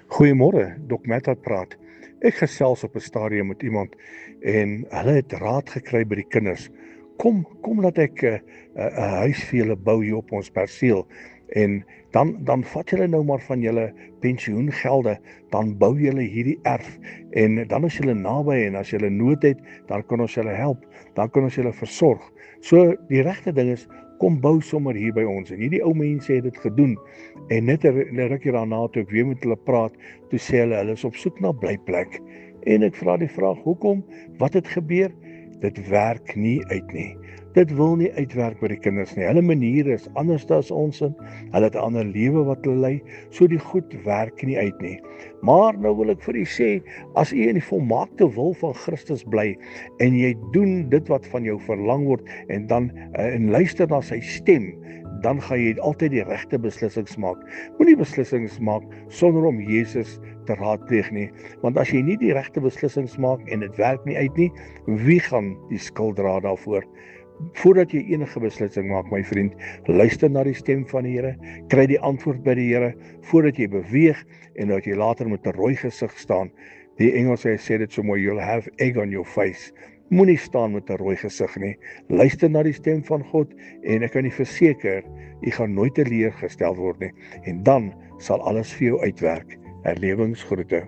Goeiemôre, Dok Matt wat praat. Ek gesels op 'n stadium met iemand en hulle het raad gekry by die kinders. Kom laat ek 'n huis vir julle bou hier op ons perseel. En dan vat julle nou maar van julle pensioengelde, dan bou julle hierdie erf en dan as julle naby en as julle nood het, dan kan ons julle help, dan kan ons julle versorg. So die regte ding is, kom bou sommer hier by ons. En hierdie ou mense het dit gedoen. En net 'n rukkie daarna toe ek weer met hulle praat, toe sê hulle is op soek na blyplek. En ek vra die vraag, hoekom? Wat het gebeur? Dit werk nie uit nie. Dit wil nie uitwerk by die kinders nie. Hulle maniere is anders as ons in. Hulle het 'n ander lewe wat hulle lei, so die goed werk nie uit nie. Maar nou wil ek vir u sê, as u in die volmaakte wil van Christus bly en jy doen dit wat van jou verlang word en dan en luister na sy stem, dan gaan jy altyd die regte beslissings maak. Moenie beslissings maak sonder om Jesus te raadpleeg nie, want as jy nie die regte beslissings maak en dit werk nie uit nie, wie gaan die skuld dra daarvoor? Voordat jy enige beslissing maak, my vriend, luister na die stem van die Here, kry die antwoord by die Here, voordat jy beweeg en dat jy later met 'n rooi gesig staan. Die Engels sê dit so mooi, you'll have egg on your face. Moenie staan met 'n rooi gesig nie. Luister na die stem van God en ek kan u verseker, u gaan nooit teleurgestel word nie. En dan sal alles vir jou uitwerk. Herlewingsgroete.